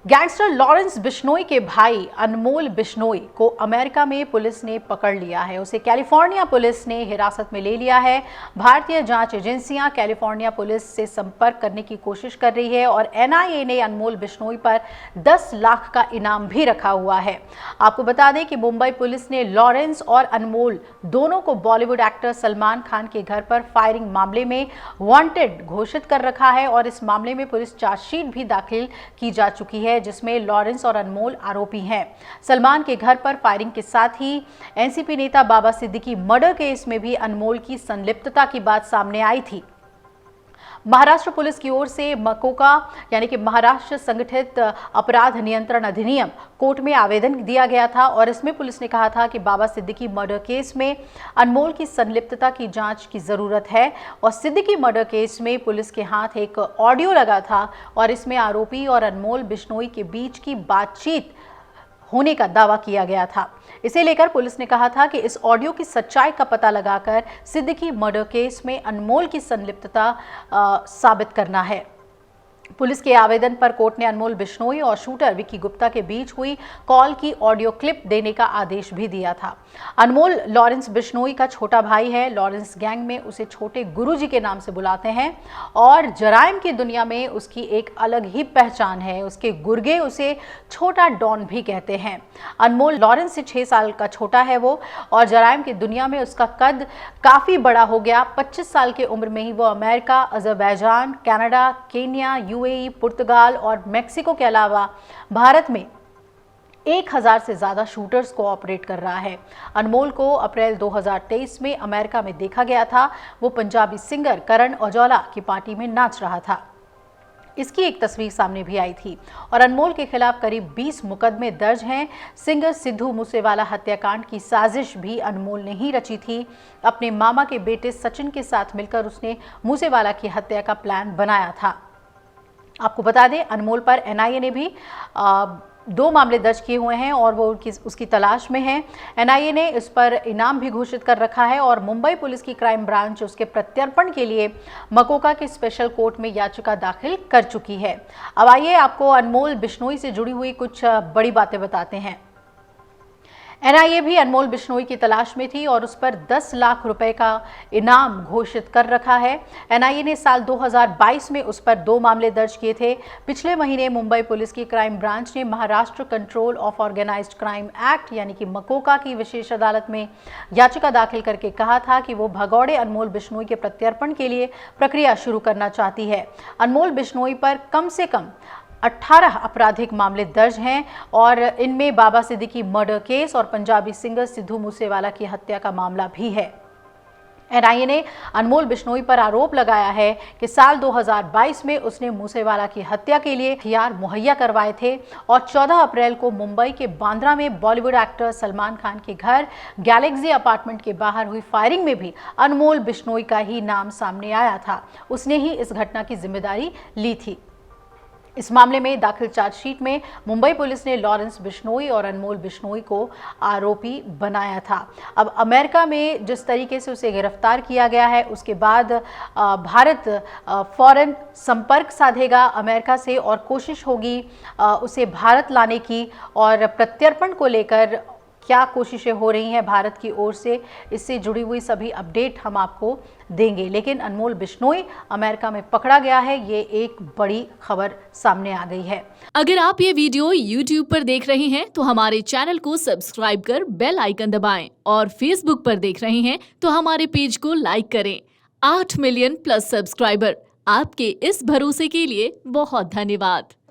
Gangster Lawrence Bishnoi के भाई अनमोल बिश्नोई को अमेरिका में पुलिस ने पकड़ लिया है। उसे कैलिफोर्निया पुलिस ने हिरासत में ले लिया है। भारतीय जांच एजेंसियां कैलिफोर्निया पुलिस से संपर्क करने की कोशिश कर रही है और एनआईए ने अनमोल बिश्नोई पर 10 लाख का इनाम भी रखा हुआ है। आपको बता दें कि मुंबई पुलिस ने लॉरेंस और अनमोल दोनों को बॉलीवुड एक्टर सलमान खान के घर पर फायरिंग मामले में वांटेड घोषित कर रखा है और इस मामले में पुलिस चार्जशीट भी दाखिल की जा चुकी है, जिसमें लॉरेंस और अनमोल आरोपी हैं। सलमान के घर पर फायरिंग के साथ ही एनसीपी नेता बाबा सिद्दीकी मर्डर केस में भी अनमोल की संलिप्तता की बात सामने आई थी। महाराष्ट्र पुलिस की ओर से मकोका यानी कि महाराष्ट्र संगठित अपराध नियंत्रण अधिनियम कोर्ट में आवेदन दिया गया था और इसमें पुलिस ने कहा था कि बाबा सिद्दीकी मर्डर केस में अनमोल की संलिप्तता की जांच की जरूरत है और सिद्दीकी मर्डर केस में पुलिस के हाथ एक ऑडियो लगा था और इसमें आरोपी और अनमोल बिश्नोई के बीच की बातचीत होने का दावा किया गया था। इसे लेकर पुलिस ने कहा था कि इस ऑडियो की सच्चाई का पता लगाकर सिद्दीकी मर्डर केस में अनमोल की संलिप्तता साबित करना है। पुलिस के आवेदन पर कोर्ट ने अनमोल बिश्नोई और शूटर विक्की गुप्ता के बीच हुई कॉल की ऑडियो क्लिप देने का आदेश भी दिया था। अनमोल लॉरेंस बिश्नोई का छोटा भाई है। लॉरेंस गैंग में उसे छोटे गुरुजी के नाम से बुलाते हैं और जराइम की दुनिया में उसकी एक अलग ही पहचान है। उसके गुर्गे उसे छोटा डॉन भी कहते हैं। अनमोल लॉरेंस से 6 साल का छोटा है वो और जराइम की दुनिया में उसका कद काफ़ी बड़ा हो गया। 25 साल की उम्र में ही वो America, Azerbaijan, Canada, Kenya, UAE, पुर्तगाल और मेक्सिको के अलावा भारत में 1000 से ज़्यादा शूटर्स को ऑपरेट कर रहा है। अनमोल को अप्रैल 2023 में अमेरिका में देखा गया था। वो पंजाबी सिंगर करण औजला की पार्टी में नाच रहा था। इसकी एक तस्वीर सामने भी आई थी और अनमोल के खिलाफ करीब 20 मुकदमे दर्ज हैं। सिंगर सिद्धू मूसेवाला हत्याकांड की साजिश भी अनमोल ने ही रची थी। अपने मामा के बेटे सचिन के साथ मिलकर उसने मूसेवाला की हत्या का प्लान बनाया था। आपको बता दें, अनमोल पर एनआईए ने भी 2 मामले दर्ज किए हुए हैं और वो उसकी तलाश में है। एनआईए ने इस पर इनाम भी घोषित कर रखा है और मुंबई पुलिस की क्राइम ब्रांच उसके प्रत्यर्पण के लिए मकोका के स्पेशल कोर्ट में याचिका दाखिल कर चुकी है। अब आइए आपको अनमोल बिश्नोई से जुड़ी हुई कुछ बड़ी बातें बताते हैं। एनआईए भी अनमोल बिश्नोई की तलाश में थी और उस पर 10 लाख रुपए का इनाम घोषित कर रखा है। एनआईए ने साल 2022 में उस पर 2 मामले दर्ज किए थे। पिछले महीने मुंबई पुलिस की क्राइम ब्रांच ने Maharashtra control of organized crime act यानी कि मकोका की विशेष अदालत में याचिका दाखिल करके कहा था कि वो भगौड़े अनमोल बिश्नोई के प्रत्यर्पण के लिए प्रक्रिया शुरू करना चाहती है। अनमोल बिश्नोई पर कम से कम 18 आपराधिक मामले दर्ज हैं और इनमें बाबा सिद्दीकी मर्डर केस और पंजाबी सिंगर सिद्धू मूसेवाला की हत्या का मामला भी है। एनआईए ने अनमोल बिश्नोई पर आरोप लगाया है कि साल 2022 में उसने मूसेवाला की हत्या के लिए हथियार मुहैया करवाए थे और 14 अप्रैल को मुंबई के बांद्रा में बॉलीवुड एक्टर सलमान खान के घर गैलेक्सी अपार्टमेंट के बाहर हुई फायरिंग में भी अनमोल बिश्नोई का ही नाम सामने आया था। उसने ही इस घटना की जिम्मेदारी ली थी। इस मामले में दाखिल चार्जशीट में मुंबई पुलिस ने लॉरेंस बिश्नोई और अनमोल बिश्नोई को आरोपी बनाया था। अब अमेरिका में जिस तरीके से उसे गिरफ्तार किया गया है उसके बाद भारत फौरन संपर्क साधेगा अमेरिका से और कोशिश होगी उसे भारत लाने की और प्रत्यर्पण को लेकर क्या कोशिशें हो रही हैं भारत की ओर से, इससे जुड़ी हुई सभी अपडेट हम आपको देंगे। लेकिन अनमोल बिश्नोई अमेरिका में पकड़ा गया है, ये एक बड़ी खबर सामने आ गई है। अगर आप ये वीडियो YouTube पर देख रहे हैं तो हमारे चैनल को सब्सक्राइब कर बेल आइकन दबाएं और Facebook पर देख रहे हैं तो हमारे पेज को लाइक करें। 8 मिलियन प्लस सब्सक्राइबर, आपके इस भरोसे के लिए बहुत धन्यवाद।